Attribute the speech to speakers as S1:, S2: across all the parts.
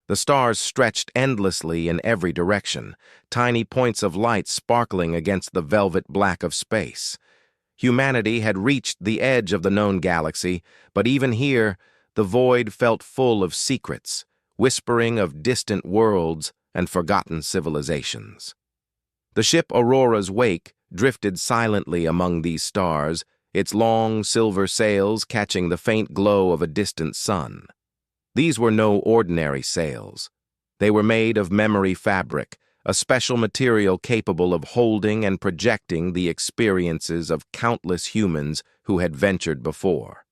S1: The stars stretched endlessly in every direction, tiny points of light sparkling against the velvet black of space. Humanity had reached the edge of the known galaxy, but even here, the void felt full of secrets, whispering of distant worlds and forgotten civilizations. The ship Aurora's wake drifted silently among these stars, its long silver sails catching the faint glow of a distant sun. These were no ordinary sails. They were made of memory fabric, a special material capable of holding and projecting the experiences of countless humans who had ventured before.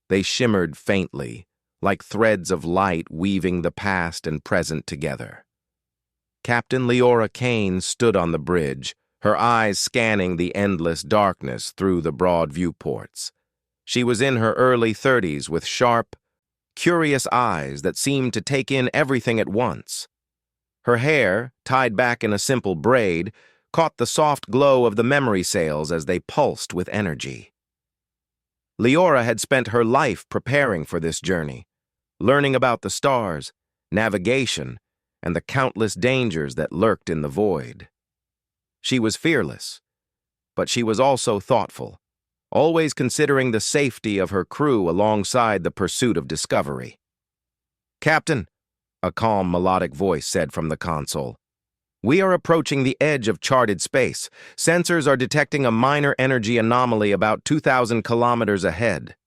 S1: They shimmered faintly, like threads of light weaving the past and present together. Captain Leora Kane stood on the bridge, her eyes scanning the endless darkness through the broad viewports. She was in her early 30s with sharp, curious eyes that seemed to take in everything at once. Her hair, tied back in a simple braid, caught the soft glow of the memory sails as they pulsed with energy. Leora had spent her life preparing for this journey, learning about the stars, navigation, and the countless dangers that lurked in the void. She was fearless, but she was also thoughtful, always considering the safety of her crew alongside the pursuit of discovery. "Captain," a calm, melodic voice said from the console, "we are approaching the edge of charted space. Sensors are detecting a minor energy anomaly about 2,000 kilometers ahead."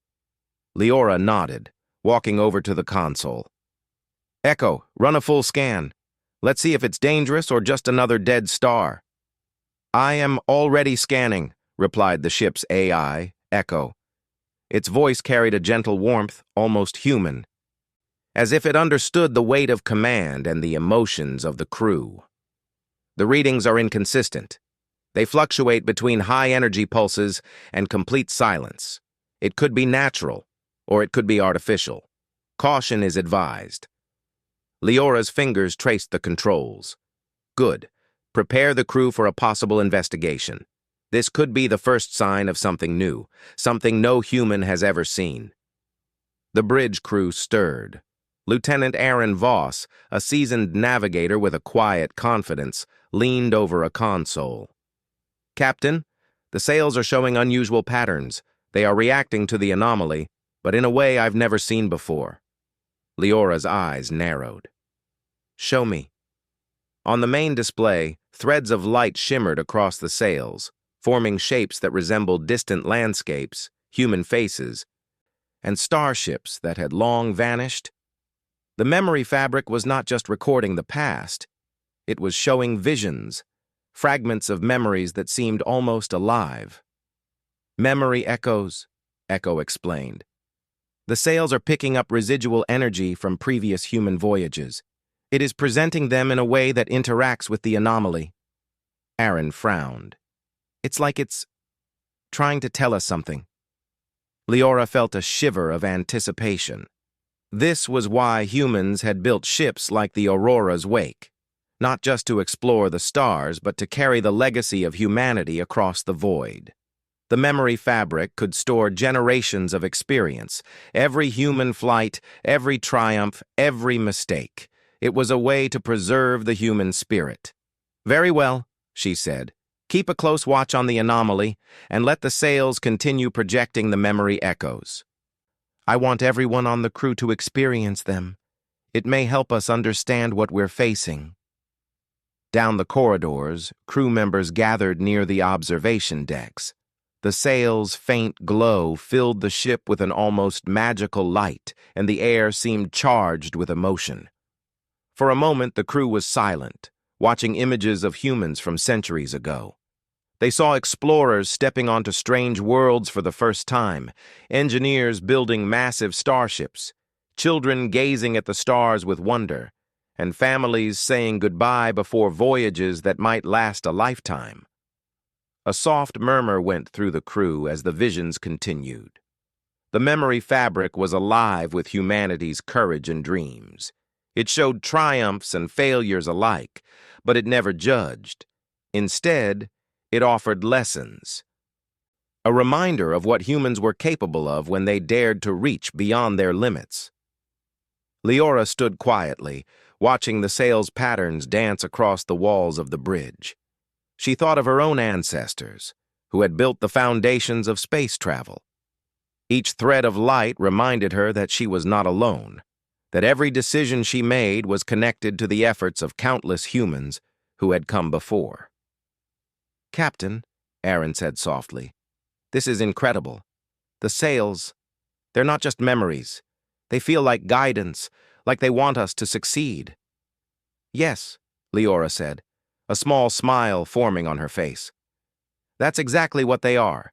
S1: Leora nodded, walking over to the console. "Echo, run a full scan. Let's see if it's dangerous or just another dead star." "I am already scanning," replied the ship's AI, Echo. Its voice carried a gentle warmth, almost human, as if it understood the weight of command and the emotions of the crew. "The readings are inconsistent. They fluctuate between high-energy pulses and complete silence. It could be natural, or it could be artificial. Caution is advised." Leora's fingers traced the controls. "Good. Prepare the crew for a possible investigation. This could be the first sign of something new, something no human has ever seen." The bridge crew stirred. Lieutenant Aaron Voss, a seasoned navigator with a quiet confidence, leaned over a console. "Captain, the sails are showing unusual patterns. They are reacting to the anomaly, but in a way I've never seen before." Leora's eyes narrowed. "Show me." On the main display, threads of light shimmered across the sails, forming shapes that resembled distant landscapes, human faces, and starships that had long vanished. The memory fabric was not just recording the past, it was showing visions, fragments of memories that seemed almost alive. "Memory echoes," Echo explained. "The sails are picking up residual energy from previous human voyages. It is presenting them in a way that interacts with the anomaly." Aaron frowned. "It's like it's trying to tell us something." Leora felt a shiver of anticipation. This was why humans had built ships like the Aurora's Wake, not just to explore the stars, but to carry the legacy of humanity across the void. The memory fabric could store generations of experience, every human flight, every triumph, every mistake. It was a way to preserve the human spirit. "Very well," she said. "Keep a close watch on the anomaly, and let the sails continue projecting the memory echoes. I want everyone on the crew to experience them. It may help us understand what we're facing." Down the corridors, crew members gathered near the observation decks. The sails' faint glow filled the ship with an almost magical light, and the air seemed charged with emotion. For a moment, the crew was silent, watching images of humans from centuries ago. They saw explorers stepping onto strange worlds for the first time, engineers building massive starships, children gazing at the stars with wonder, and families saying goodbye before voyages that might last a lifetime. A soft murmur went through the crew as the visions continued. The memory fabric was alive with humanity's courage and dreams. It showed triumphs and failures alike, but it never judged. Instead, it offered lessons. A reminder of what humans were capable of when they dared to reach beyond their limits. Leora stood quietly, watching the sail's patterns dance across the walls of the bridge. She thought of her own ancestors, who had built the foundations of space travel. Each thread of light reminded her that she was not alone, that every decision she made was connected to the efforts of countless humans who had come before. "Captain," Aaron said softly, "this is incredible. The sails, they're not just memories. They feel like guidance, like they want us to succeed." "Yes," Leora said, a small smile forming on her face. "That's exactly what they are.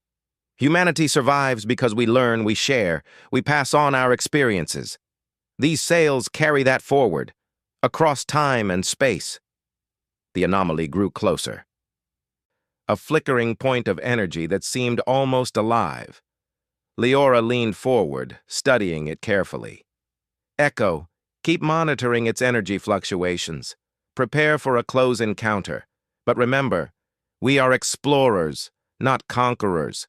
S1: Humanity survives because we learn, we share, we pass on our experiences. These sails carry that forward, across time and space." The anomaly grew closer. A flickering point of energy that seemed almost alive. Leora leaned forward, studying it carefully. "Echo, keep monitoring its energy fluctuations. Prepare for a close encounter. But remember, we are explorers, not conquerors.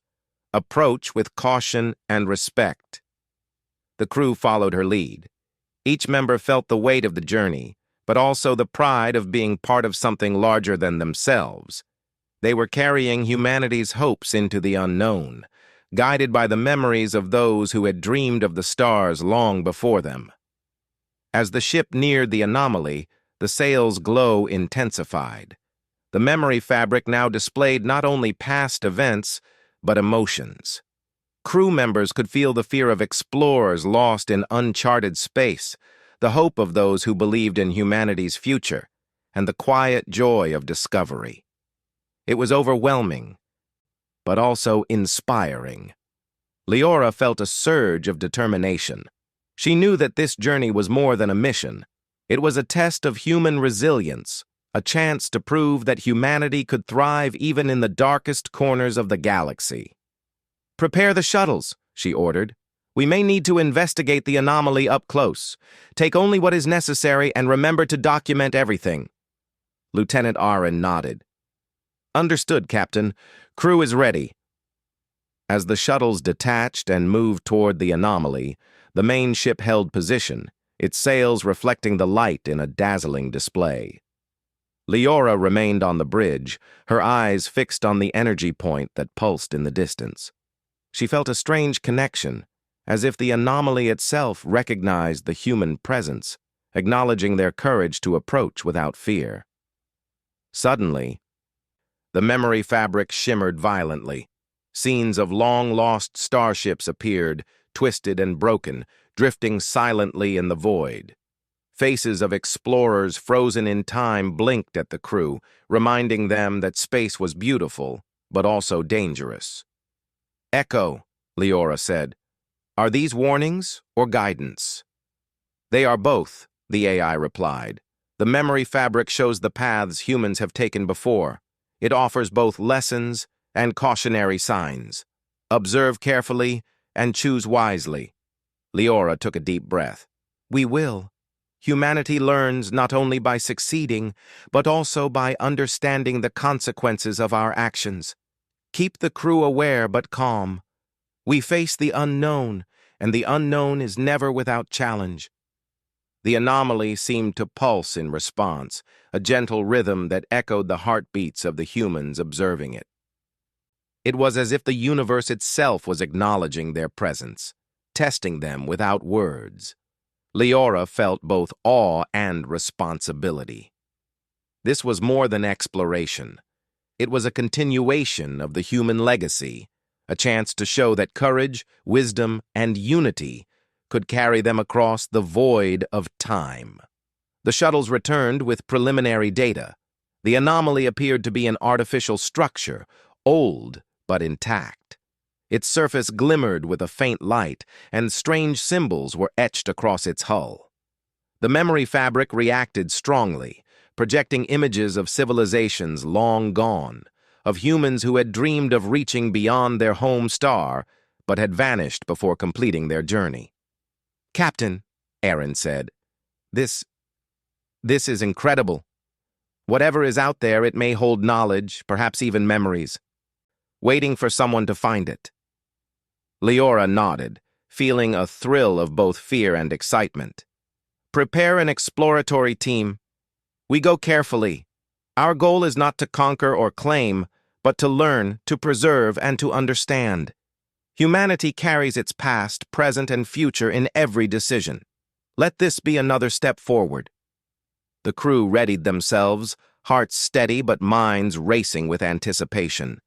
S1: Approach with caution and respect." The crew followed her lead. Each member felt the weight of the journey, but also the pride of being part of something larger than themselves. They were carrying humanity's hopes into the unknown, guided by the memories of those who had dreamed of the stars long before them. As the ship neared the anomaly, the sail's glow intensified. The memory fabric now displayed not only past events, but emotions. Crew members could feel the fear of explorers lost in uncharted space, the hope of those who believed in humanity's future, and the quiet joy of discovery. It was overwhelming, but also inspiring. Leora felt a surge of determination. She knew that this journey was more than a mission. It was a test of human resilience, a chance to prove that humanity could thrive even in the darkest corners of the galaxy. "Prepare the shuttles," she ordered. "We may need to investigate the anomaly up close. Take only what is necessary and remember to document everything." Lieutenant Aaron nodded. "Understood, Captain. Crew is ready." As the shuttles detached and moved toward the anomaly, the main ship held position, its sails reflecting the light in a dazzling display. Leora remained on the bridge, her eyes fixed on the energy point that pulsed in the distance. She felt a strange connection, as if the anomaly itself recognized the human presence, acknowledging their courage to approach without fear. Suddenly, the memory fabric shimmered violently. Scenes of long-lost starships appeared, twisted and broken, drifting silently in the void. Faces of explorers frozen in time blinked at the crew, reminding them that space was beautiful, but also dangerous. "Echo," Leora said. "Are these warnings or guidance?" "They are both," the AI replied. "The memory fabric shows the paths humans have taken before. It offers both lessons and cautionary signs. Observe carefully and choose wisely." Leora took a deep breath. "We will. Humanity learns not only by succeeding, but also by understanding the consequences of our actions. Keep the crew aware but calm. We face the unknown, and the unknown is never without challenge." The anomaly seemed to pulse in response, a gentle rhythm that echoed the heartbeats of the humans observing it. It was as if the universe itself was acknowledging their presence, testing them without words. Leora felt both awe and responsibility. This was more than exploration. It was a continuation of the human legacy, a chance to show that courage, wisdom, and unity could carry them across the void of time. The shuttles returned with preliminary data. The anomaly appeared to be an artificial structure, old but intact. Its surface glimmered with a faint light, and strange symbols were etched across its hull. The memory fabric reacted strongly, projecting images of civilizations long gone, of humans who had dreamed of reaching beyond their home star, but had vanished before completing their journey. "Captain," Aaron said, This is incredible. Whatever is out there, it may hold knowledge, perhaps even memories, waiting for someone to find it." Leora nodded, feeling a thrill of both fear and excitement. Prepare an exploratory team. We go carefully. Our goal is not to conquer or claim, but to learn, to preserve, and to understand. Humanity carries its past, present, and future in every decision. Let this be another step forward. The crew readied themselves, hearts steady but minds racing with anticipation.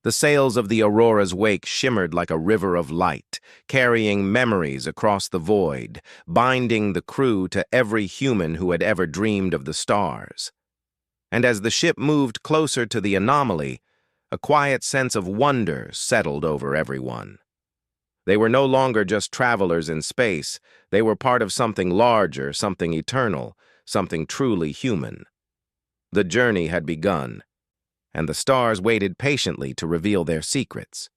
S1: The sails of the Aurora's wake shimmered like a river of light, carrying memories across the void, binding the crew to every human who had ever dreamed of the stars. And as the ship moved closer to the anomaly, a quiet sense of wonder settled over everyone. They were no longer just travelers in space. They were part of something larger, something eternal, something truly human. The journey had begun, and the stars waited patiently to reveal their secrets.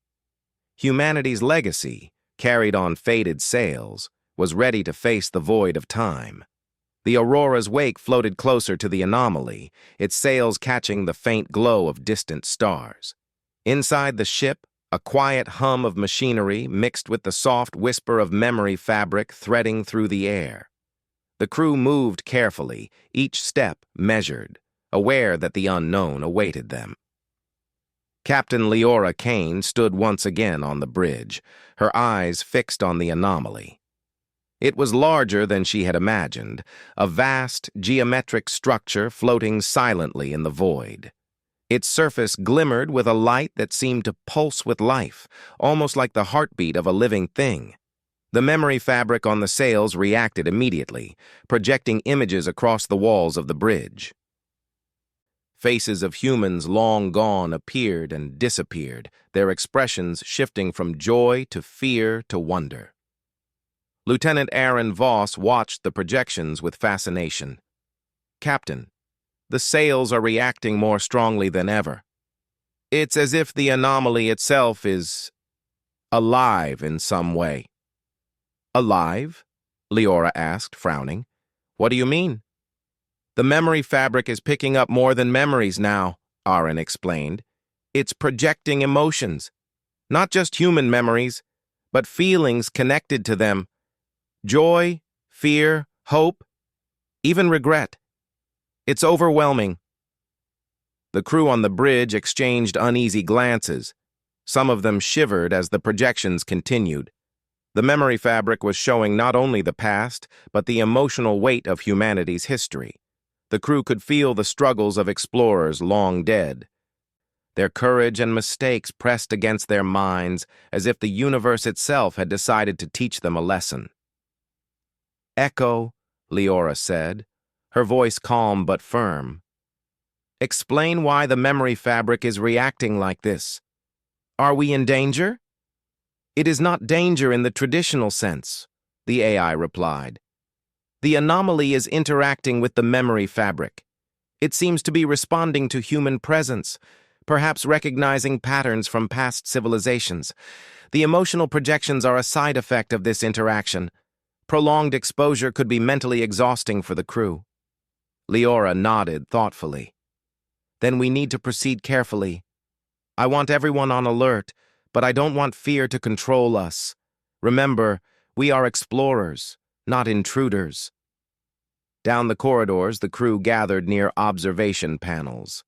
S1: Humanity's legacy, carried on faded sails, was ready to face the void of time. The Aurora's wake floated closer to the anomaly, its sails catching the faint glow of distant stars. Inside the ship, a quiet hum of machinery mixed with the soft whisper of memory fabric threading through the air. The crew moved carefully, each step measured, aware that the unknown awaited them. Captain Leora Kane stood once again on the bridge, her eyes fixed on the anomaly. It was larger than she had imagined, a vast, geometric structure floating silently in the void. Its surface glimmered with a light that seemed to pulse with life, almost like the heartbeat of a living thing. The memory fabric on the sails reacted immediately, projecting images across the walls of the bridge. Faces of humans long gone appeared and disappeared, their expressions shifting from joy to fear to wonder. Lieutenant Aaron Voss watched the projections with fascination. "Captain, the sails are reacting more strongly than ever. It's as if the anomaly itself is alive in some way." "Alive?" Leora asked, frowning. "What do you mean?" "The memory fabric is picking up more than memories now," Aaron explained. "It's projecting emotions. Not just human memories, but feelings connected to them. Joy, fear, hope, even regret. It's overwhelming." The crew on the bridge exchanged uneasy glances. Some of them shivered as the projections continued. The memory fabric was showing not only the past, but the emotional weight of humanity's history. The crew could feel the struggles of explorers long dead. Their courage and mistakes pressed against their minds as if the universe itself had decided to teach them a lesson. "Echo," Leora said, her voice calm but firm. "Explain why the memory fabric is reacting like this. Are we in danger?" "It is not danger in the traditional sense," the AI replied. "The anomaly is interacting with the memory fabric. It seems to be responding to human presence, perhaps recognizing patterns from past civilizations. The emotional projections are a side effect of this interaction. Prolonged exposure could be mentally exhausting for the crew." Leora nodded thoughtfully. "Then we need to proceed carefully. I want everyone on alert, but I don't want fear to control us. Remember, we are explorers, not intruders." Down the corridors, the crew gathered near observation panels,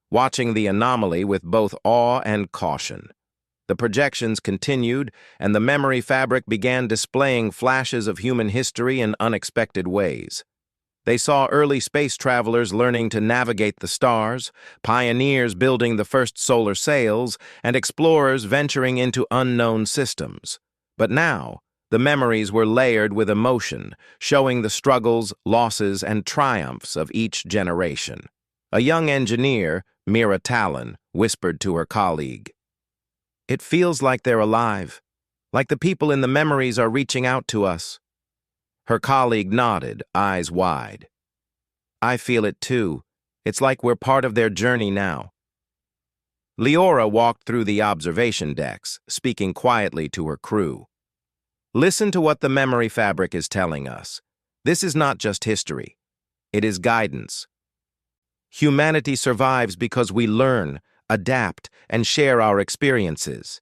S1: watching the anomaly with both awe and caution. The projections continued, and the memory fabric began displaying flashes of human history in unexpected ways. They saw early space travelers learning to navigate the stars, pioneers building the first solar sails, and explorers venturing into unknown systems. But now, the memories were layered with emotion, showing the struggles, losses, and triumphs of each generation. A young engineer, Mira Talon, whispered to her colleague, "It feels like they're alive, like the people in the memories are reaching out to us." Her colleague nodded, eyes wide. "I feel it too. It's like we're part of their journey now." Leora walked through the observation decks, speaking quietly to her crew. "Listen to what the memory fabric is telling us. This is not just history. It is guidance. Humanity survives because we learn, adapt, and share our experiences.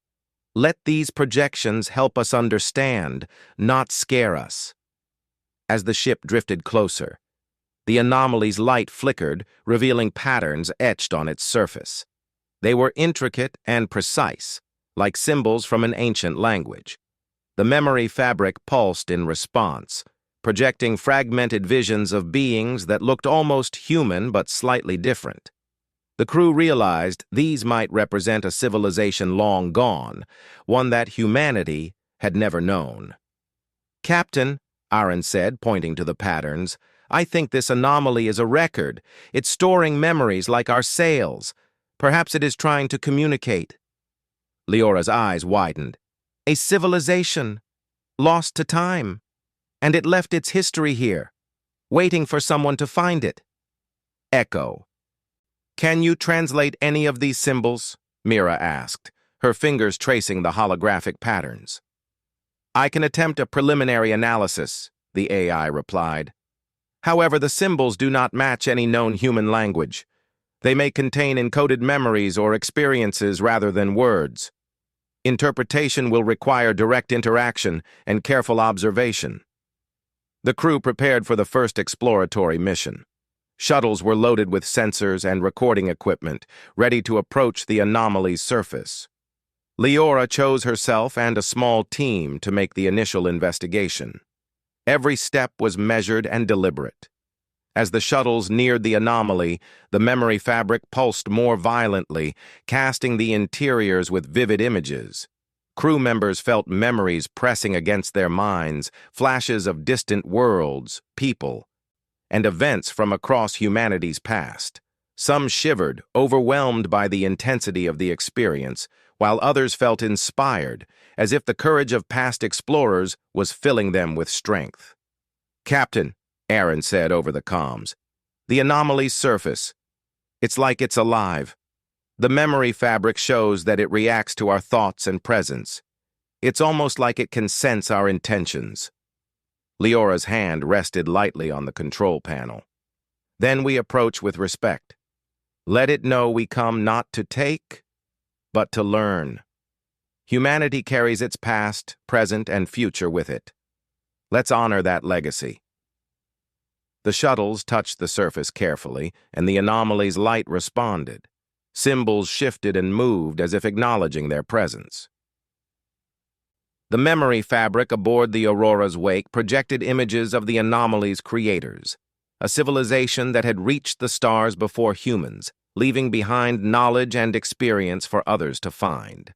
S1: Let these projections help us understand, not scare us." As the ship drifted closer, the anomaly's light flickered, revealing patterns etched on its surface. They were intricate and precise, like symbols from an ancient language. The memory fabric pulsed in response, projecting fragmented visions of beings that looked almost human but slightly different. The crew realized these might represent a civilization long gone, one that humanity had never known. "Captain," Aaron said, pointing to the patterns, "I think this anomaly is a record. It's storing memories like our sails. Perhaps it is trying to communicate." Leora's eyes widened. "A civilization, lost to time, and it left its history here, waiting for someone to find it." Echo. "Can you translate any of these symbols?" Mira asked, her fingers tracing the holographic patterns. "I can attempt a preliminary analysis," the AI replied. "However, the symbols do not match any known human language. They may contain encoded memories or experiences rather than words. Interpretation will require direct interaction and careful observation." The crew prepared for the first exploratory mission. Shuttles were loaded with sensors and recording equipment, ready to approach the anomaly's surface. Leora chose herself and a small team to make the initial investigation. Every step was measured and deliberate. As the shuttles neared the anomaly, the memory fabric pulsed more violently, casting the interiors with vivid images. Crew members felt memories pressing against their minds, flashes of distant worlds, people, and events from across humanity's past. Some shivered, overwhelmed by the intensity of the experience, while others felt inspired, as if the courage of past explorers was filling them with strength. "Captain," Aaron said over the comms, "the anomaly's surface. It's like it's alive. The memory fabric shows that it reacts to our thoughts and presence. It's almost like it can sense our intentions." Leora's hand rested lightly on the control panel. "Then we approach with respect. Let it know we come not to take, but to learn. Humanity carries its past, present, and future with it. Let's honor that legacy." The shuttles touched the surface carefully, and the anomaly's light responded. Symbols shifted and moved as if acknowledging their presence. The memory fabric aboard the Aurora's wake projected images of the anomaly's creators, a civilization that had reached the stars before humans, leaving behind knowledge and experience for others to find.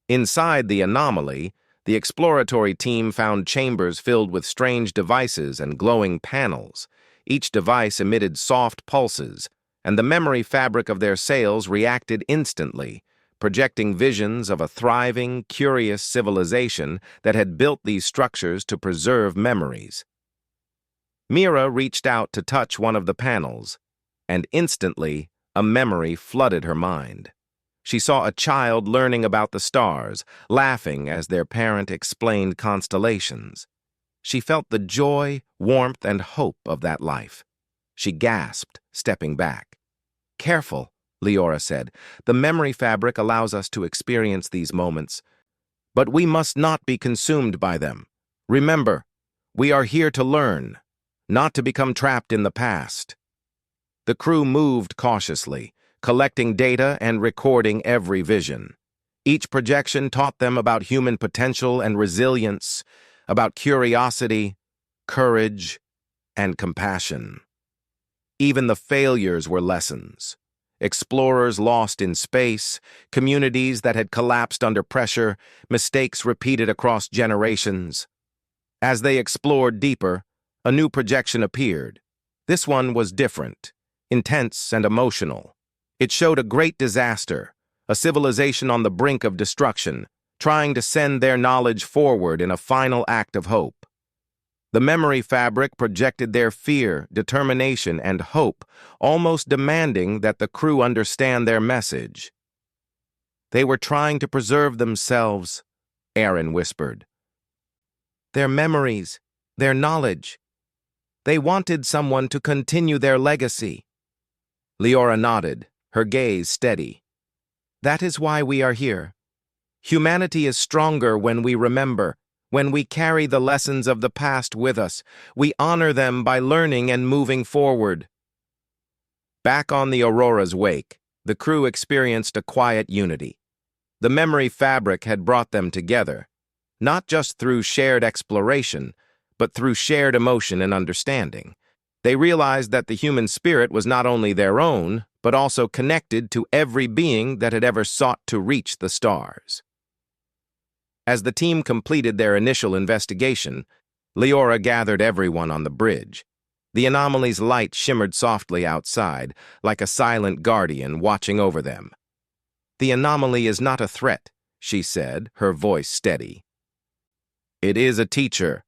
S1: Inside the anomaly, the exploratory team found chambers filled with strange devices and glowing panels. Each device emitted soft pulses, and the memory fabric of their sails reacted instantly, projecting visions of a thriving, curious civilization that had built these structures to preserve memories. Mira reached out to touch one of the panels, and instantly, a memory flooded her mind. She saw a child learning about the stars, laughing as their parent explained constellations. She felt the joy, warmth, and hope of that life. She gasped, stepping back. "Careful," Leora said. "The memory fabric allows us to experience these moments, but we must not be consumed by them. Remember, we are here to learn, not to become trapped in the past." The crew moved cautiously, collecting data and recording every vision. Each projection taught them about human potential and resilience, about curiosity, courage, and compassion. Even the failures were lessons. Explorers lost in space, communities that had collapsed under pressure, mistakes repeated across generations. As they explored deeper, a new projection appeared. This one was different, intense and emotional. It showed a great disaster, a civilization on the brink of destruction, trying to send their knowledge forward in a final act of hope. The memory fabric projected their fear, determination, and hope, almost demanding that the crew understand their message. "They were trying to preserve themselves," Aaron whispered. "Their memories, their knowledge. They wanted someone to continue their legacy." Leora nodded, her gaze steady. "That is why we are here. Humanity is stronger when we remember, When we carry the lessons of the past with us, we honor them by learning and moving forward. Back on the Aurora's wake, the crew experienced a quiet unity. The memory fabric had brought them together, not just through shared exploration, but through shared emotion and understanding. They realized that the human spirit was not only their own, but also connected to every being that had ever sought to reach the stars. As the team completed their initial investigation, Leora gathered everyone on the bridge. The anomaly's light shimmered softly outside, like a silent guardian watching over them. "The anomaly is not a threat," she said, her voice steady. "It is a teacher.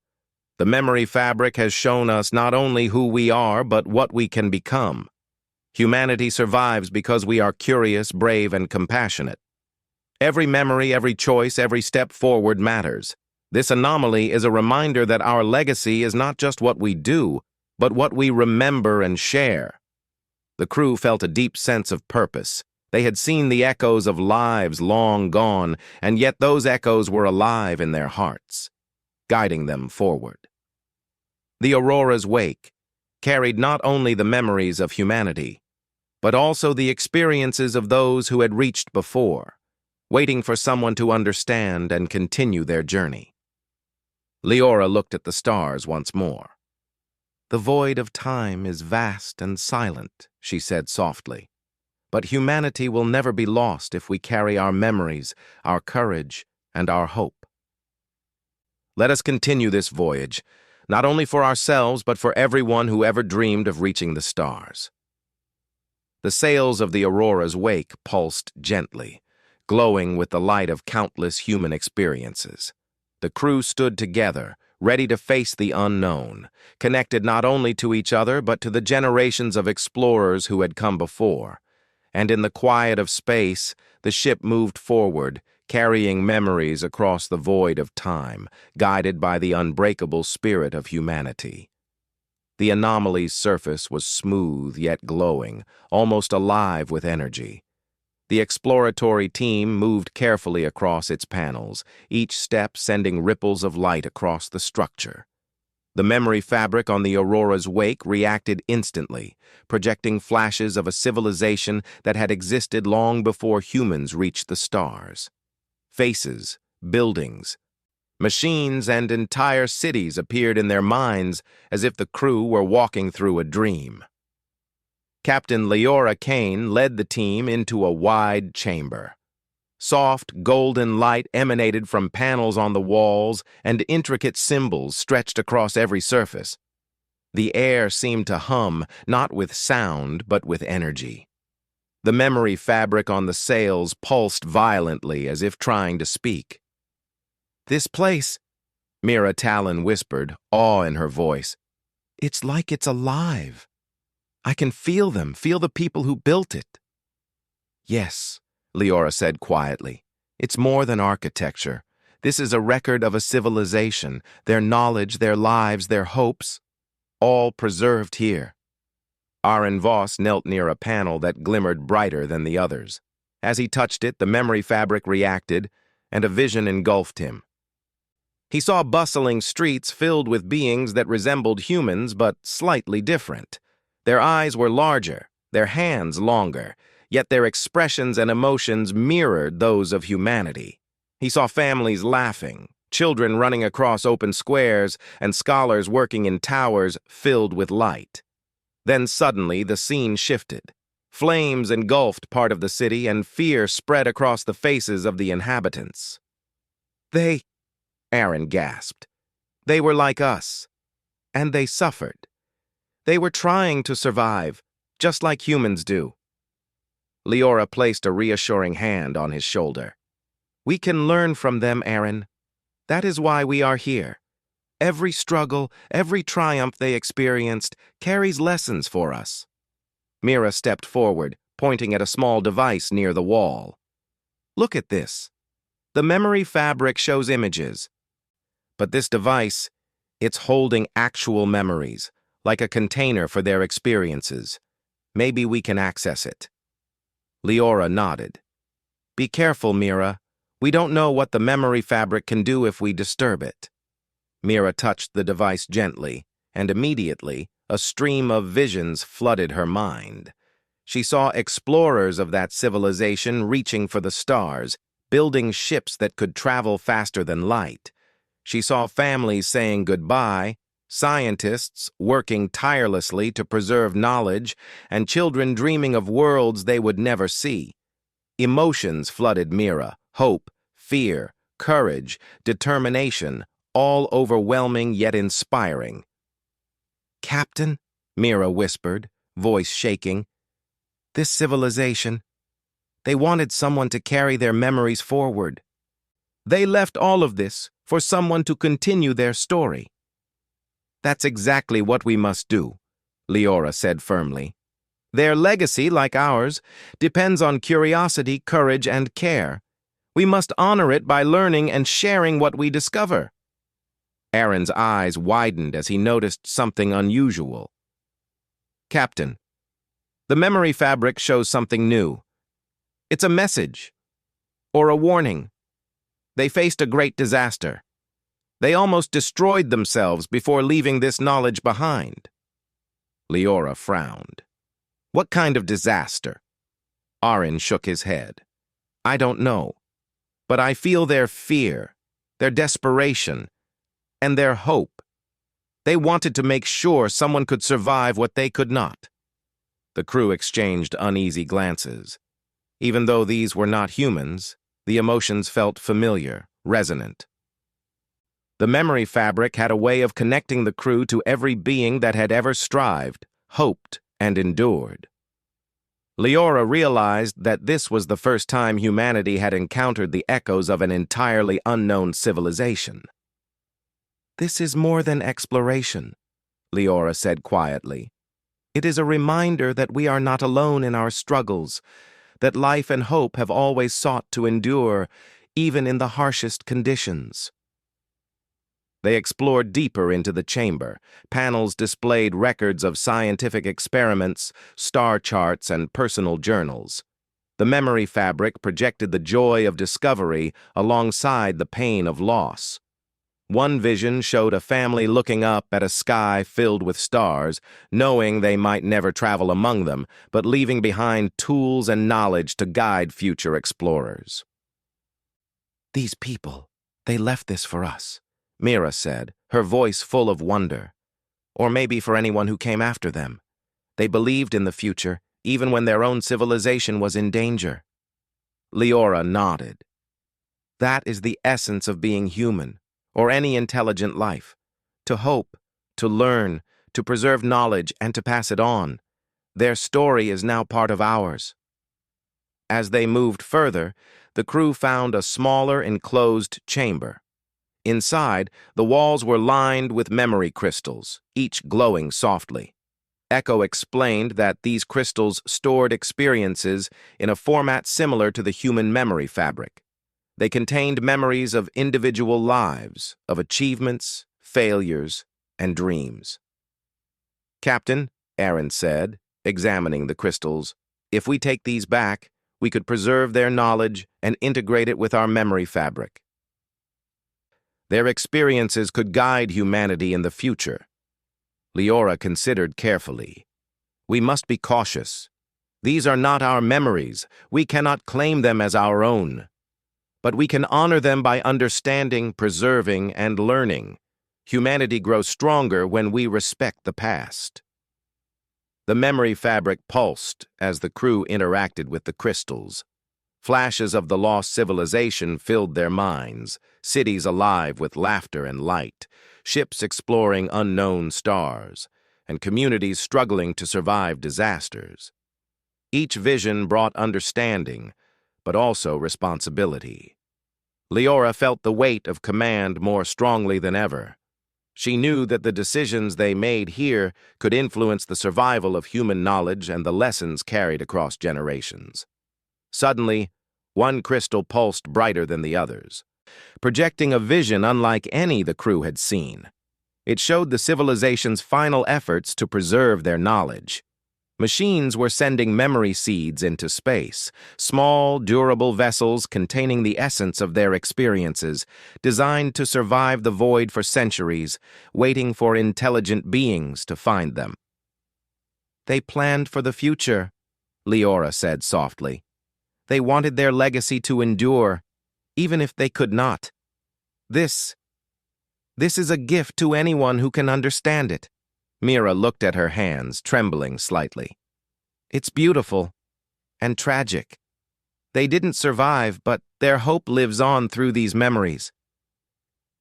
S1: The memory fabric has shown us not only who we are, but what we can become. Humanity survives because we are curious, brave, and compassionate. Every memory, every choice, every step forward matters. This anomaly is a reminder that our legacy is not just what we do, but what we remember and share." The crew felt a deep sense of purpose. They had seen the echoes of lives long gone, and yet those echoes were alive in their hearts, guiding them forward. The Aurora's wake carried not only the memories of humanity, but also the experiences of those who had reached before, waiting for someone to understand and continue their journey. Leora looked at the stars once more. "The void of time is vast and silent," she said softly. "But humanity will never be lost if we carry our memories, our courage, and our hope. Let us continue this voyage, not only for ourselves, but for everyone who ever dreamed of reaching the stars." The sails of the Aurora's wake pulsed gently, glowing with the light of countless human experiences. The crew stood together, ready to face the unknown, connected not only to each other, but to the generations of explorers who had come before. And in the quiet of space, the ship moved forward, carrying memories across the void of time, guided by the unbreakable spirit of humanity. The anomaly's surface was smooth yet glowing, almost alive with energy. The exploratory team moved carefully across its panels, each step sending ripples of light across the structure. The memory fabric on the Aurora's wake reacted instantly, projecting flashes of a civilization that had existed long before humans reached the stars. Faces, buildings, machines, and entire cities appeared in their minds as if the crew were walking through a dream. Captain Leora Kane led the team into a wide chamber. Soft, golden light emanated from panels on the walls, and intricate symbols stretched across every surface. The air seemed to hum, not with sound, but with energy. The memory fabric on the sails pulsed violently as if trying to speak. "This place," Mira Talon whispered, awe in her voice, "it's like it's alive. I can feel them, feel the people who built it." "Yes," Leora said quietly. "It's more than architecture. This is a record of a civilization, their knowledge, their lives, their hopes, all preserved here." Aaron Voss knelt near a panel that glimmered brighter than the others. As he touched it, the memory fabric reacted, and a vision engulfed him. He saw bustling streets filled with beings that resembled humans but slightly different. Their eyes were larger, their hands longer, yet their expressions and emotions mirrored those of humanity. He saw families laughing, children running across open squares, and scholars working in towers filled with light. Then suddenly the scene shifted. Flames engulfed part of the city, and fear spread across the faces of the inhabitants. "They," Aaron gasped, "they were like us, and they suffered. They were trying to survive, just like humans do." Leora placed a reassuring hand on his shoulder. "We can learn from them, Aaron. That is why we are here. Every struggle, every triumph they experienced carries lessons for us." Mira stepped forward, pointing at a small device near the wall. "Look at this. The memory fabric shows images. But this device, it's holding actual memories, like a container for their experiences. Maybe we can access it." Leora nodded. "Be careful, Mira. We don't know what the memory fabric can do if we disturb it." Mira touched the device gently, and immediately, a stream of visions flooded her mind. She saw explorers of that civilization reaching for the stars, building ships that could travel faster than light. She saw families saying goodbye, scientists working tirelessly to preserve knowledge, and children dreaming of worlds they would never see. Emotions flooded Mira: hope, fear, courage, determination, all overwhelming yet inspiring. "Captain," Mira whispered, voice shaking, "this civilization, they wanted someone to carry their memories forward. They left all of this for someone to continue their story." "That's exactly what we must do," Leora said firmly. "Their legacy, like ours, depends on curiosity, courage, and care. We must honor it by learning and sharing what we discover." Aaron's eyes widened as he noticed something unusual. "Captain, the memory fabric shows something new. It's a message, or a warning. They faced a great disaster. They almost destroyed themselves before leaving this knowledge behind." Leora frowned. "What kind of disaster?" Aaron shook his head. "I don't know, but I feel their fear, their desperation, and their hope. They wanted to make sure someone could survive what they could not." The crew exchanged uneasy glances. Even though these were not humans, the emotions felt familiar, resonant. The memory fabric had a way of connecting the crew to every being that had ever strived, hoped, and endured. Leora realized that this was the first time humanity had encountered the echoes of an entirely unknown civilization. "This is more than exploration," Leora said quietly. "It is a reminder that we are not alone in our struggles, that life and hope have always sought to endure, even in the harshest conditions." They explored deeper into the chamber. Panels displayed records of scientific experiments, star charts, and personal journals. The memory fabric projected the joy of discovery alongside the pain of loss. One vision showed a family looking up at a sky filled with stars, knowing they might never travel among them, but leaving behind tools and knowledge to guide future explorers. "These people, they left this for us," Mira said, her voice full of wonder. "Or maybe for anyone who came after them. They believed in the future, even when their own civilization was in danger." Leora nodded. "That is the essence of being human, or any intelligent life. To hope, to learn, to preserve knowledge, and to pass it on. Their story is now part of ours." As they moved further, the crew found a smaller enclosed chamber. Inside, the walls were lined with memory crystals, each glowing softly. Echo explained that these crystals stored experiences in a format similar to the human memory fabric. They contained memories of individual lives, of achievements, failures, and dreams. "Captain," Aaron said, examining the crystals, "if we take these back, we could preserve their knowledge and integrate it with our memory fabric. Their experiences could guide humanity in the future." Leora considered carefully. "We must be cautious. These are not our memories. We cannot claim them as our own. But we can honor them by understanding, preserving, and learning. Humanity grows stronger when we respect the past." The memory fabric pulsed as the crew interacted with the crystals. Flashes of the lost civilization filled their minds, cities alive with laughter and light, ships exploring unknown stars, and communities struggling to survive disasters. Each vision brought understanding, but also responsibility. Leora felt the weight of command more strongly than ever. She knew that the decisions they made here could influence the survival of human knowledge and the lessons carried across generations. Suddenly, one crystal pulsed brighter than the others, projecting a vision unlike any the crew had seen. It showed the civilization's final efforts to preserve their knowledge. Machines were sending memory seeds into space, small, durable vessels containing the essence of their experiences, designed to survive the void for centuries, waiting for intelligent beings to find them. "They planned for the future," Leora said softly. "They wanted their legacy to endure, even if they could not. This is a gift to anyone who can understand it." Mira looked at her hands, trembling slightly. "It's beautiful and tragic. They didn't survive, but their hope lives on through these memories."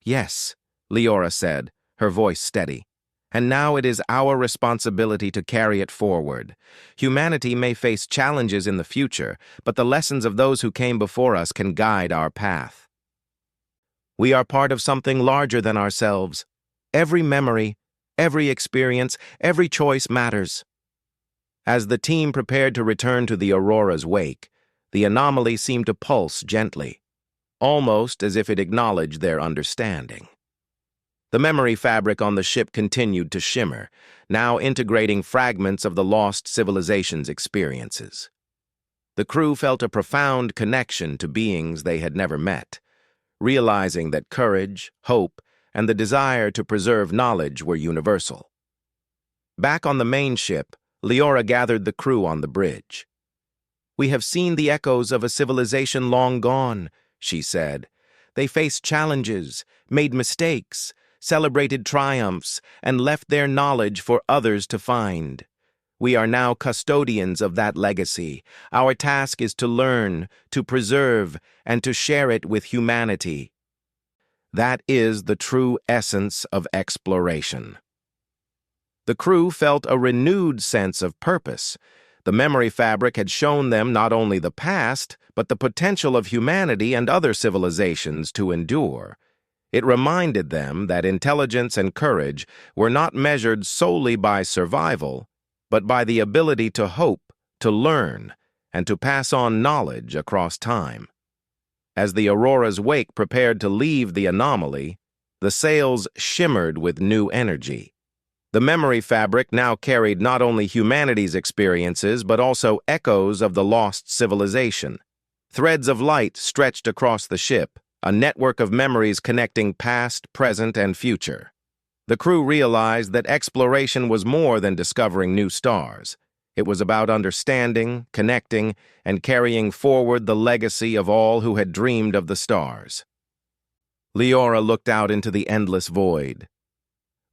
S1: "Yes," Leora said, her voice steady. "And now it is our responsibility to carry it forward. Humanity may face challenges in the future, but the lessons of those who came before us can guide our path. We are part of something larger than ourselves. Every memory, every experience, every choice matters." As the team prepared to return to the Aurora's wake, the anomaly seemed to pulse gently, almost as if it acknowledged their understanding. The memory fabric on the ship continued to shimmer, now integrating fragments of the lost civilization's experiences. The crew felt a profound connection to beings they had never met, realizing that courage, hope, and the desire to preserve knowledge were universal. Back on the main ship, Leora gathered the crew on the bridge. "We have seen the echoes of a civilization long gone," she said. "They faced challenges, made mistakes, celebrated triumphs, and left their knowledge for others to find. We are now custodians of that legacy. Our task is to learn, to preserve, and to share it with humanity. That is the true essence of exploration." The crew felt a renewed sense of purpose. The memory fabric had shown them not only the past, but the potential of humanity and other civilizations to endure. It reminded them that intelligence and courage were not measured solely by survival, but by the ability to hope, to learn, and to pass on knowledge across time. As the Aurora's wake prepared to leave the anomaly, the sails shimmered with new energy. The memory fabric now carried not only humanity's experiences, but also echoes of the lost civilization. Threads of light stretched across the ship, a network of memories connecting past, present, and future. The crew realized that exploration was more than discovering new stars. It was about understanding, connecting, and carrying forward the legacy of all who had dreamed of the stars. Leora looked out into the endless void.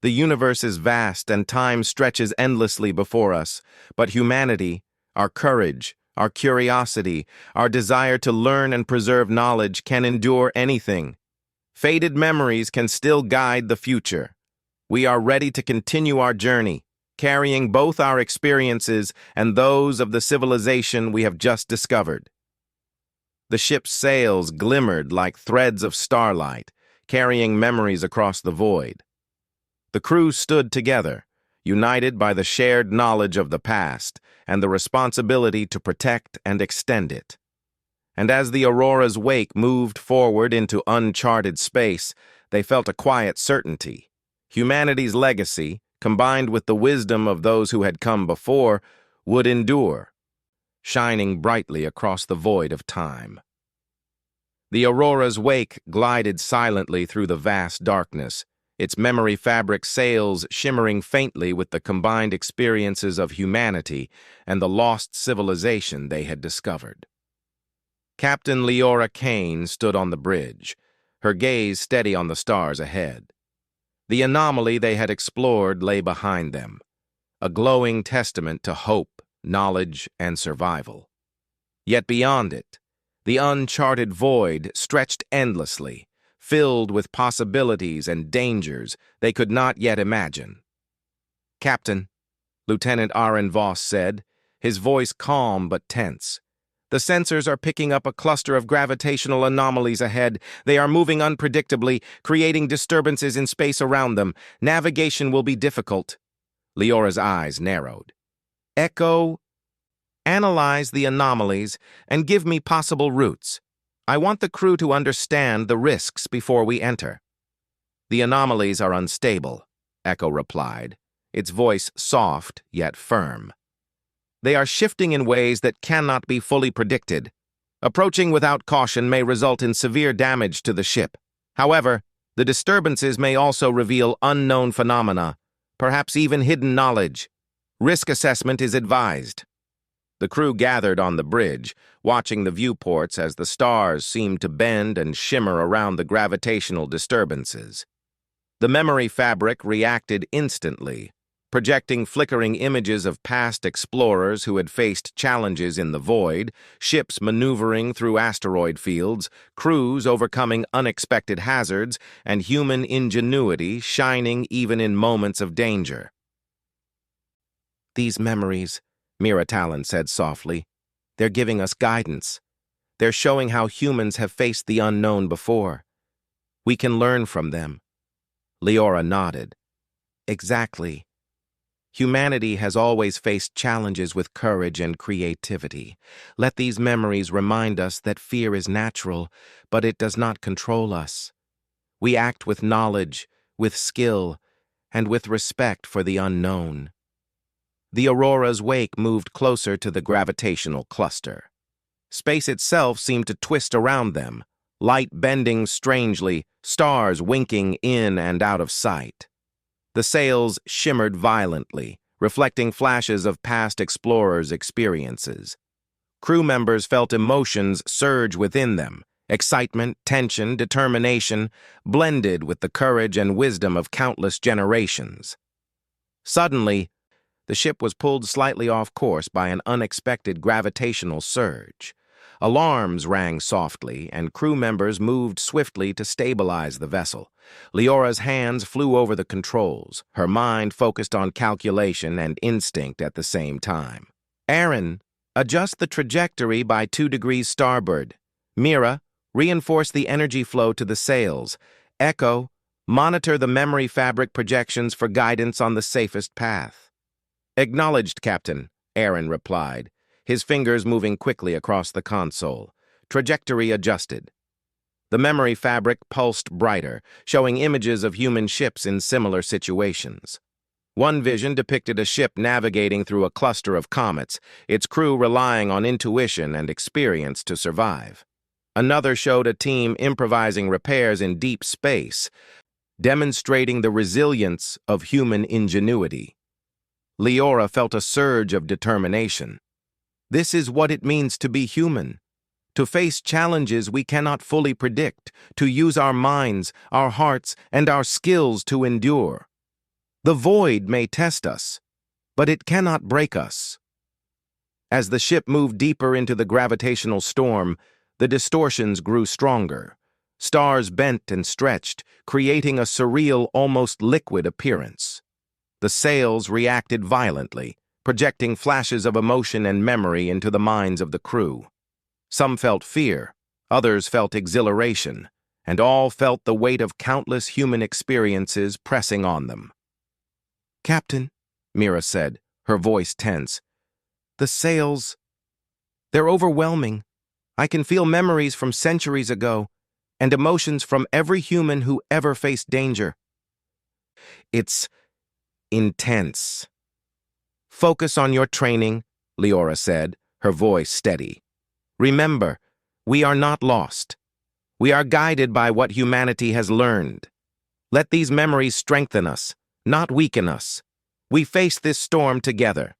S1: "The universe is vast and time stretches endlessly before us, but humanity, our courage, our curiosity, our desire to learn and preserve knowledge can endure anything. Faded memories can still guide the future. We are ready to continue our journey, carrying both our experiences and those of the civilization we have just discovered." The ship's sails glimmered like threads of starlight, carrying memories across the void. The crew stood together, united by the shared knowledge of the past and the responsibility to protect and extend it. And as the Aurora's wake moved forward into uncharted space, they felt a quiet certainty. Humanity's legacy, combined with the wisdom of those who had come before, would endure, shining brightly across the void of time. The Aurora's wake glided silently through the vast darkness, its memory fabric sails shimmering faintly with the combined experiences of humanity and the lost civilization they had discovered. Captain Leora Kane stood on the bridge, her gaze steady on the stars ahead. The anomaly they had explored lay behind them, a glowing testament to hope, knowledge, and survival. Yet beyond it, the uncharted void stretched endlessly, filled with possibilities and dangers they could not yet imagine. "Captain," Lieutenant Aaron Voss said, his voice calm but tense, "the sensors are picking up a cluster of gravitational anomalies ahead. They are moving unpredictably, creating disturbances in space around them. Navigation will be difficult." Leora's eyes narrowed. "Analyze the anomalies and give me possible routes. I want the crew to understand the risks before we enter." "The anomalies are unstable," Echo replied, its voice soft yet firm. They are shifting in ways that cannot be fully predicted. Approaching without caution may result in severe damage to the ship. However, the disturbances may also reveal unknown phenomena, perhaps even hidden knowledge. Risk assessment is advised. The crew gathered on the bridge, watching the viewports as the stars seemed to bend and shimmer around the gravitational disturbances. The memory fabric reacted instantly, projecting flickering images of past explorers who had faced challenges in the void, ships maneuvering through asteroid fields, crews overcoming unexpected hazards, and human ingenuity shining even in moments of danger. "These memories," Mira Talon said softly, "they're giving us guidance. They're showing how humans have faced the unknown before. We can learn from them." Leora nodded. "Exactly. Humanity has always faced challenges with courage and creativity. Let these memories remind us that fear is natural, but it does not control us. We act with knowledge, with skill, and with respect for the unknown." The Aurora's wake moved closer to the gravitational cluster. Space itself seemed to twist around them, light bending strangely, stars winking in and out of sight. The sails shimmered violently, reflecting flashes of past explorers' experiences. Crew members felt emotions surge within them, excitement, tension, determination, blended with the courage and wisdom of countless generations. Suddenly, the ship was pulled slightly off course by an unexpected gravitational surge. Alarms rang softly, and crew members moved swiftly to stabilize the vessel. Leora's hands flew over the controls, her mind focused on calculation and instinct at the same time. "Aaron, adjust the trajectory by 2 degrees starboard. Mira, reinforce the energy flow to the sails. Echo, monitor the memory fabric projections for guidance on the safest path." "Acknowledged, Captain," Aaron replied, his fingers moving quickly across the console. Trajectory adjusted. The memory fabric pulsed brighter, showing images of human ships in similar situations. One vision depicted a ship navigating through a cluster of comets, its crew relying on intuition and experience to survive. Another showed a team improvising repairs in deep space, demonstrating the resilience of human ingenuity. Leora felt a surge of determination. This is what it means to be human. To face challenges we cannot fully predict, to use our minds, our hearts, and our skills to endure. The void may test us, but it cannot break us. As the ship moved deeper into the gravitational storm, the distortions grew stronger. Stars bent and stretched, creating a surreal, almost liquid appearance. The sails reacted violently, projecting flashes of emotion and memory into the minds of the crew. Some felt fear, others felt exhilaration, and all felt the weight of countless human experiences pressing on them. "Captain," Mira said, her voice tense, "the sails, they're overwhelming. I can feel memories from centuries ago, and emotions from every human who ever faced danger. It's intense." "Focus on your training," Leora said, her voice steady. "Remember, we are not lost. We are guided by what humanity has learned. Let these memories strengthen us, not weaken us. We face this storm together."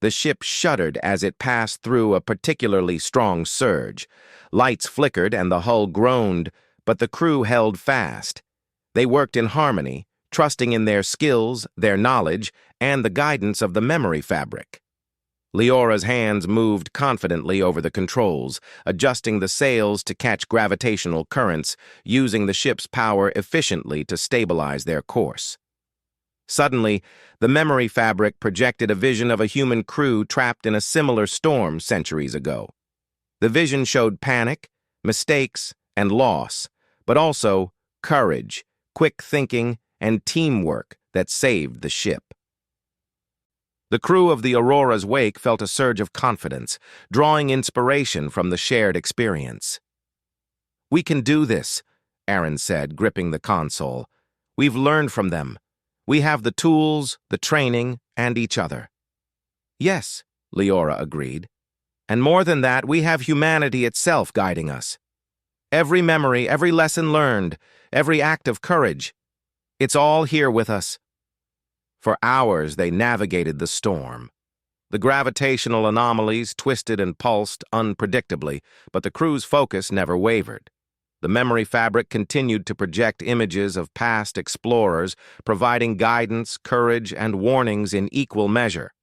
S1: The ship shuddered as it passed through a particularly strong surge. Lights flickered and the hull groaned, but the crew held fast. They worked in harmony, trusting in their skills, their knowledge, and the guidance of the memory fabric. Leora's hands moved confidently over the controls, adjusting the sails to catch gravitational currents, using the ship's power efficiently to stabilize their course. Suddenly, the memory fabric projected a vision of a human crew trapped in a similar storm centuries ago. The vision showed panic, mistakes, and loss, but also courage, quick thinking, and teamwork that saved the ship. The crew of the Aurora's wake felt a surge of confidence, drawing inspiration from the shared experience. "We can do this," Aaron said, gripping the console. "We've learned from them. We have the tools, the training, and each other." Yes, Leora agreed. And more than that, we have humanity itself guiding us. Every memory, every lesson learned, every act of courage, it's all here with us. For hours they navigated the storm. The gravitational anomalies twisted and pulsed unpredictably, but the crew's focus never wavered. The memory fabric continued to project images of past explorers, providing guidance, courage, and warnings in equal measure.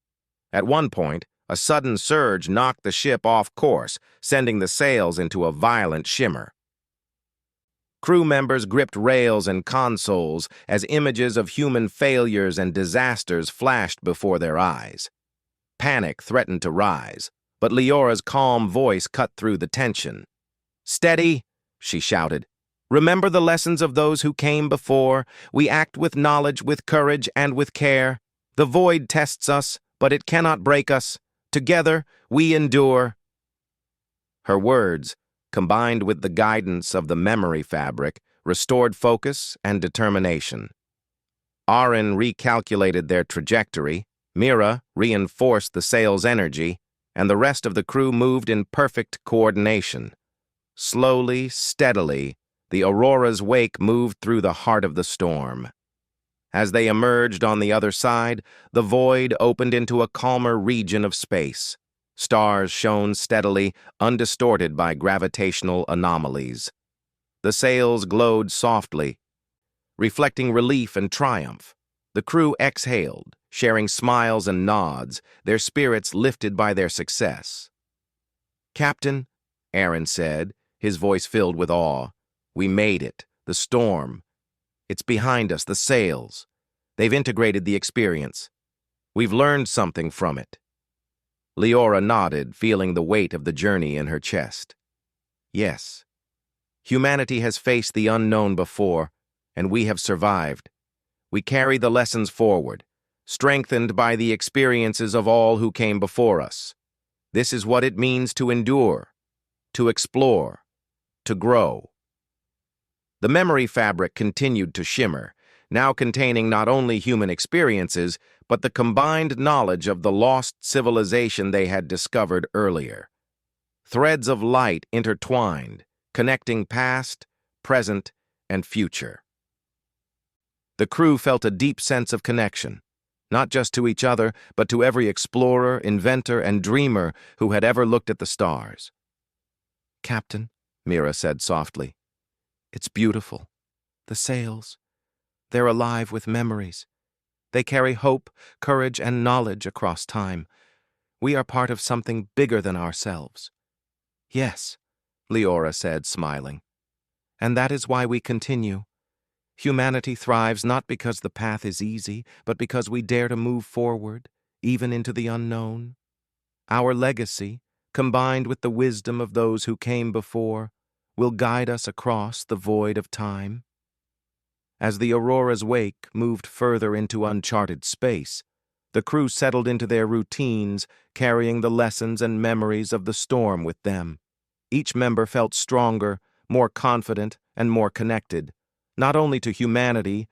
S1: At one point, a sudden surge knocked the ship off course, sending the sails into a violent shimmer. Crew members gripped rails and consoles as images of human failures and disasters flashed before their eyes. Panic threatened to rise, but Leora's calm voice cut through the tension. "Steady," she shouted. "Remember the lessons of those who came before. We act with knowledge, with courage, and with care. The void tests us, but it cannot break us. Together, we endure." Her words, combined with the guidance of the memory fabric, restored focus and determination. Arin recalculated their trajectory, Mira reinforced the sail's energy, and the rest of the crew moved in perfect coordination. Slowly, steadily, the Aurora's wake moved through the heart of the storm. As they emerged on the other side, the void opened into a calmer region of space. Stars shone steadily, undistorted by gravitational anomalies. The sails glowed softly, reflecting relief and triumph. The crew exhaled, sharing smiles and nods, their spirits lifted by their success. "Captain," Aaron said, his voice filled with awe, "we made it. The storm. It's behind us, the sails. They've integrated the experience. We've learned something from it." Leora nodded, feeling the weight of the journey in her chest. "Yes. Humanity has faced the unknown before, and we have survived. We carry the lessons forward, strengthened by the experiences of all who came before us. This is what it means to endure, to explore, to grow." The memory fabric continued to shimmer, now containing not only human experiences, but the combined knowledge of the lost civilization they had discovered earlier. Threads of light intertwined, connecting past, present, and future. The crew felt a deep sense of connection, not just to each other, but to every explorer, inventor, and dreamer who had ever looked at the stars. "Captain," Mira said softly, "it's beautiful. The sails. They're alive with memories. They carry hope, courage, and knowledge across time. We are part of something bigger than ourselves." "Yes," Leora said, smiling. "And that is why we continue. Humanity thrives not because the path is easy, but because we dare to move forward, even into the unknown. Our legacy, combined with the wisdom of those who came before, will guide us across the void of time." As the Aurora's wake moved further into uncharted space, the crew settled into their routines, carrying the lessons and memories of the storm with them. Each member felt stronger, more confident, and more connected, not only to humanity,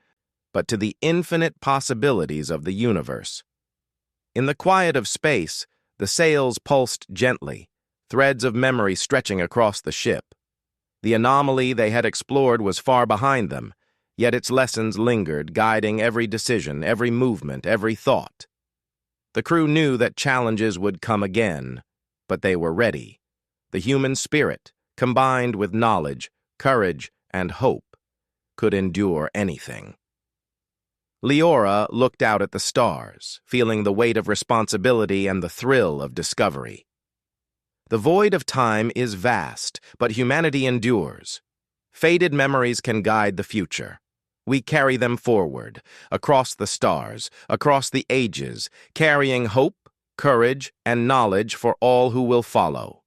S1: but to the infinite possibilities of the universe. In the quiet of space, the sails pulsed gently, threads of memory stretching across the ship. The anomaly they had explored was far behind them, yet its lessons lingered, guiding every decision, every movement, every thought. The crew knew that challenges would come again, but they were ready. The human spirit, combined with knowledge, courage, and hope, could endure anything. Leora looked out at the stars, feeling the weight of responsibility and the thrill of discovery. The void of time is vast, but humanity endures. Faded memories can guide the future. We carry them forward, across the stars, across the ages, carrying hope, courage, and knowledge for all who will follow.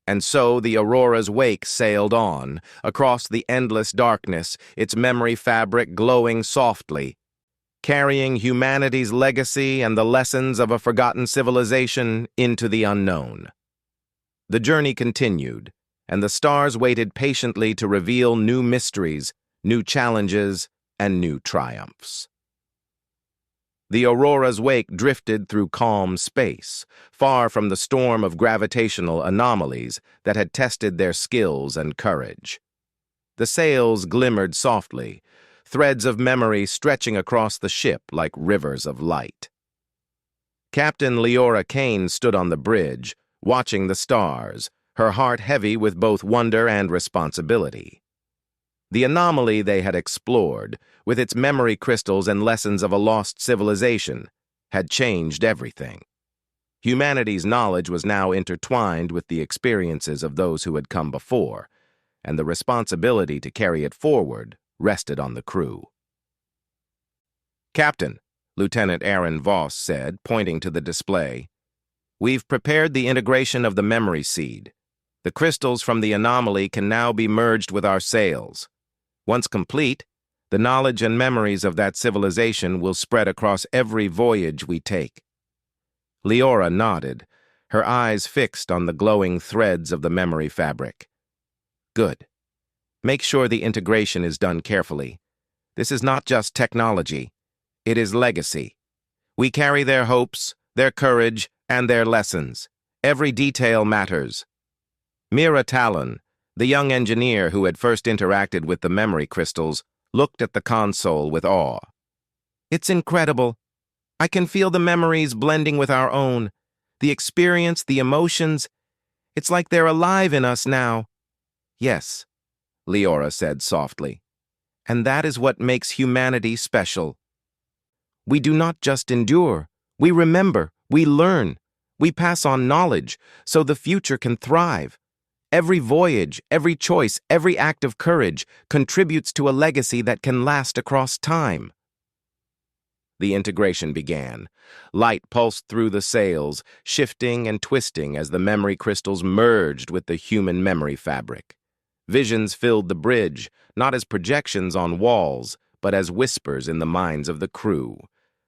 S1: And so the Aurora's wake sailed on, across the endless darkness, its memory fabric glowing softly, carrying humanity's legacy and the lessons of a forgotten civilization into the unknown. The journey continued, and the stars waited patiently to reveal new mysteries, new challenges, and new triumphs. The Aurora's wake drifted through calm space, far from the storm of gravitational anomalies that had tested their skills and courage. The sails glimmered softly, threads of memory stretching across the ship like rivers of light. Captain Leora Kane stood on the bridge, watching the stars, her heart heavy with both wonder and responsibility. The anomaly they had explored, with its memory crystals and lessons of a lost civilization, had changed everything. Humanity's knowledge was now intertwined with the experiences of those who had come before, and the responsibility to carry it forward rested on the crew. "Captain," Lieutenant Aaron Voss said, pointing to the display, "we've prepared the integration of the memory seed. The crystals from the anomaly can now be merged with our sails. Once complete, the knowledge and memories of that civilization will spread across every voyage we take." Leora nodded, her eyes fixed on the glowing threads of the memory fabric. "Good. Make sure the integration is done carefully. This is not just technology. It is legacy. We carry their hopes, their courage, and their lessons. Every detail matters." Mira Talon, the young engineer who had first interacted with the memory crystals, looked at the console with awe. "It's incredible. I can feel the memories blending with our own. The experience, the emotions. It's like they're alive in us now." "Yes," Leora said softly. "And that is what makes humanity special. We do not just endure. We remember. We learn. We pass on knowledge so the future can thrive. Every voyage, every choice, every act of courage contributes to a legacy that can last across time." The integration began. Light pulsed through the sails, shifting and twisting as the memory crystals merged with the human memory fabric. Visions filled the bridge, not as projections on walls, but as whispers in the minds of the crew.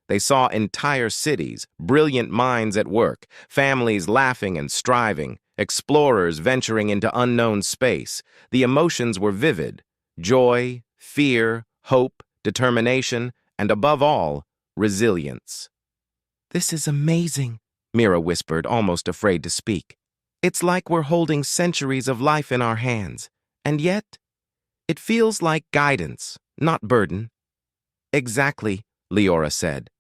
S1: They saw entire cities, brilliant minds at work, families laughing and striving, explorers venturing into unknown space. The emotions were vivid: joy, fear, hope, determination, and above all, resilience. "This is amazing," Mira whispered, almost afraid to speak. "It's like we're holding centuries of life in our hands, and yet it feels like guidance, not burden." "Exactly," Leora said.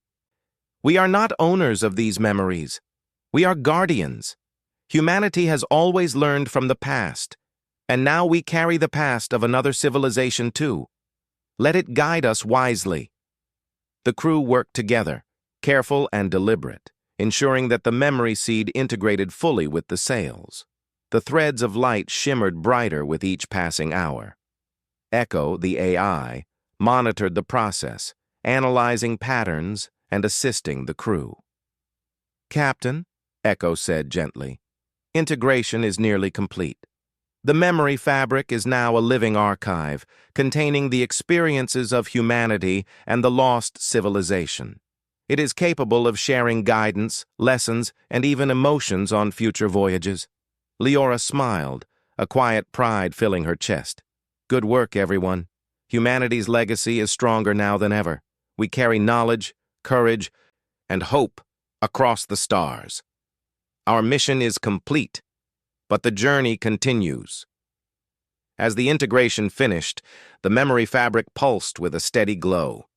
S1: "We are not owners of these memories. We are guardians. Humanity has always learned from the past, and now we carry the past of another civilization too. Let it guide us wisely." The crew worked together, careful and deliberate, ensuring that the memory seed integrated fully with the sails. The threads of light shimmered brighter with each passing hour. Echo, the AI, monitored the process, analyzing patterns and assisting the crew. "Captain," Echo said gently, "integration is nearly complete. The memory fabric is now a living archive, containing the experiences of humanity and the lost civilization. It is capable of sharing guidance, lessons, and even emotions on future voyages." Leora smiled, a quiet pride filling her chest. "Good work, everyone. Humanity's legacy is stronger now than ever. We carry knowledge, courage, and hope across the stars. Our mission is complete, but the journey continues." As the integration finished, the memory fabric pulsed with a steady glow.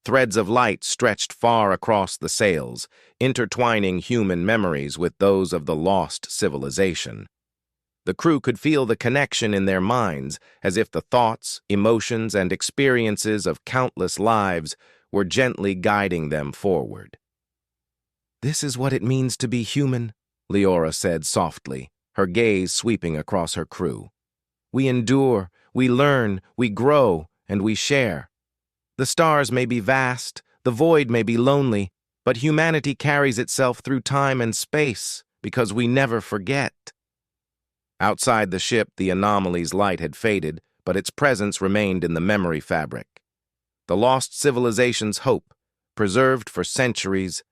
S1: Threads of light stretched far across the sails, intertwining human memories with those of the lost civilization. The crew could feel the connection in their minds, as if the thoughts, emotions, and experiences of countless lives were gently guiding them forward. "This is what it means to be human," Leora said softly, her gaze sweeping across her crew. "We endure, we learn, we grow, and we share. The stars may be vast, the void may be lonely, but humanity carries itself through time and space because we never forget." Outside the ship, the anomaly's light had faded, but its presence remained in the memory fabric. The lost civilization's hope, preserved for centuries,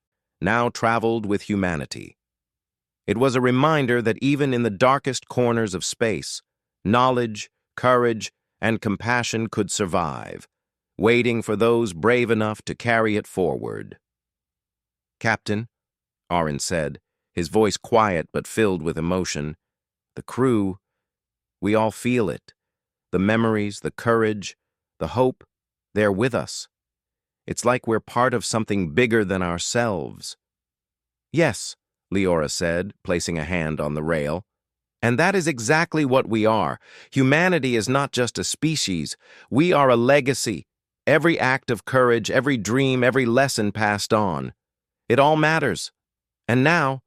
S1: now traveled with humanity. It was a reminder that even in the darkest corners of space, knowledge, courage, and compassion could survive, waiting for those brave enough to carry it forward. "Captain," Arin said, his voice quiet but filled with emotion, "the crew, we all feel it. The memories, the courage, the hope, they're with us. It's like we're part of something bigger than ourselves." "Yes," Leora said, placing a hand on the rail. "And that is exactly what we are. Humanity is not just a species. We are a legacy. Every act of courage, every dream, every lesson passed on. It all matters. And now,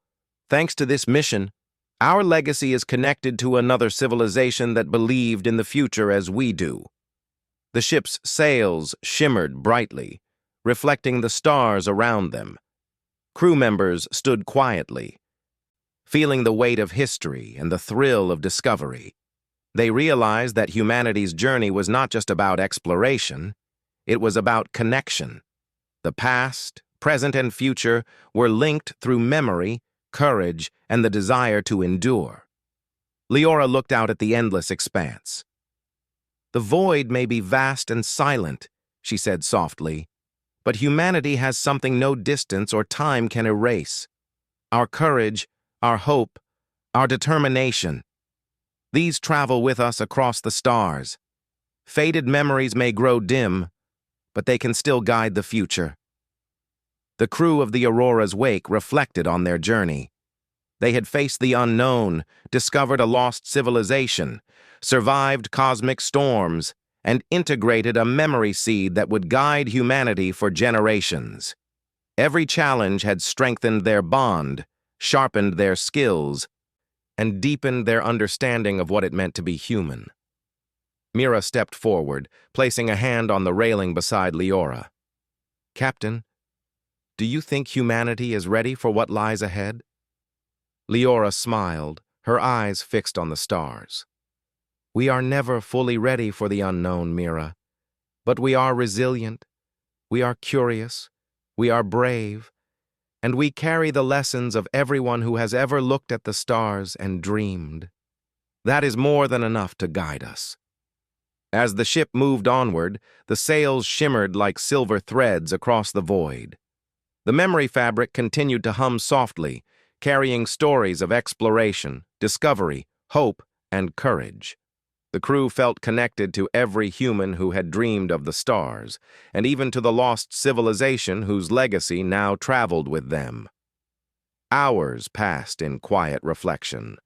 S1: thanks to this mission, our legacy is connected to another civilization that believed in the future as we do." The ship's sails shimmered brightly, reflecting the stars around them. Crew members stood quietly, feeling the weight of history and the thrill of discovery. They realized that humanity's journey was not just about exploration, it was about connection. The past, present, and future were linked through memory, courage, and the desire to endure. Leora looked out at the endless expanse. "The void may be vast and silent," she said softly, "but humanity has something no distance or time can erase. Our courage, our hope, our determination. These travel with us across the stars. Faded memories may grow dim, but they can still guide the future." The crew of the Aurora's wake reflected on their journey. They had faced the unknown, discovered a lost civilization, survived cosmic storms, and integrated a memory seed that would guide humanity for generations. Every challenge had strengthened their bond, sharpened their skills, and deepened their understanding of what it meant to be human. Mira stepped forward, placing a hand on the railing beside Leora. "Captain, do you think humanity is ready for what lies ahead?" Leora smiled, her eyes fixed on the stars. "We are never fully ready for the unknown, Mira. But we are resilient, we are curious, we are brave, and we carry the lessons of everyone who has ever looked at the stars and dreamed. That is more than enough to guide us." As the ship moved onward, the sails shimmered like silver threads across the void. The memory fabric continued to hum softly, carrying stories of exploration, discovery, hope, and courage. The crew felt connected to every human who had dreamed of the stars, and even to the lost civilization whose legacy now traveled with them. Hours passed in quiet reflection.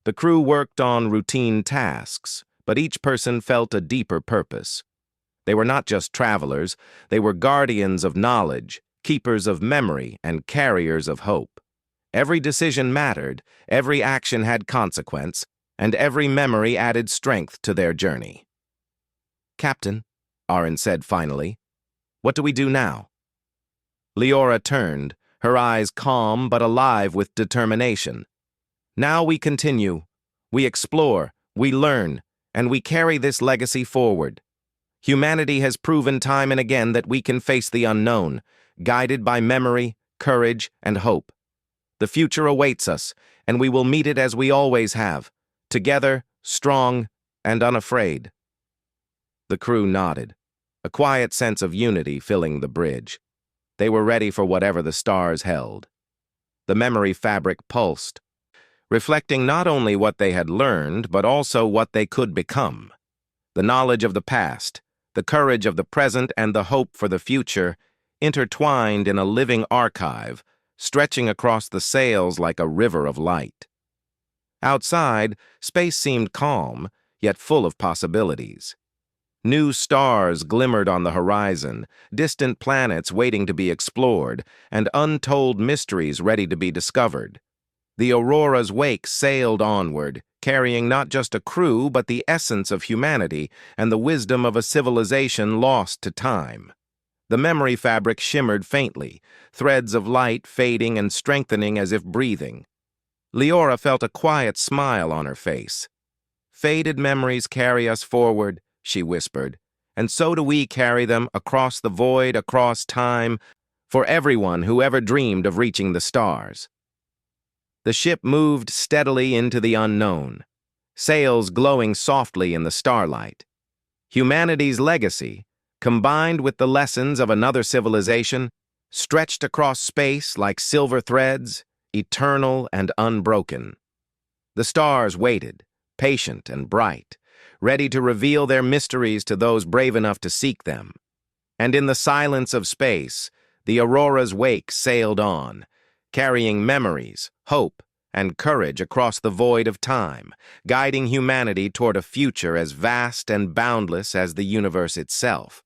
S1: The crew worked on routine tasks, but each person felt a deeper purpose. They were not just travelers, they were guardians of knowledge, keepers of memory, and carriers of hope. Every decision mattered, every action had consequence, and every memory added strength to their journey. "Captain," Arin said finally, "what do we do now?" Leora turned, her eyes calm but alive with determination. "Now we continue. We explore, we learn, and we carry this legacy forward. Humanity has proven time and again that we can face the unknown, guided by memory, courage, and hope. The future awaits us, and we will meet it as we always have, together, strong, and unafraid." The crew nodded, a quiet sense of unity filling the bridge. They were ready for whatever the stars held. The memory fabric pulsed, reflecting not only what they had learned, but also what they could become. The knowledge of the past, the courage of the present, and the hope for the future intertwined in a living archive, stretching across the sails like a river of light. Outside, space seemed calm, yet full of possibilities. New stars glimmered on the horizon, distant planets waiting to be explored, and untold mysteries ready to be discovered. The Aurora's wake sailed onward, carrying not just a crew, but the essence of humanity and the wisdom of a civilization lost to time. The memory fabric shimmered faintly, threads of light fading and strengthening as if breathing. Leora felt a quiet smile on her face. "Faded memories carry us forward," she whispered, "and so do we carry them across the void, across time, for everyone who ever dreamed of reaching the stars." The ship moved steadily into the unknown, sails glowing softly in the starlight. Humanity's legacy, combined with the lessons of another civilization, stretched across space like silver threads, eternal and unbroken. The stars waited, patient and bright, ready to reveal their mysteries to those brave enough to seek them. And in the silence of space, the aurora's wake sailed on, carrying memories, hope, and courage across the void of time, guiding humanity toward a future as vast and boundless as the universe itself.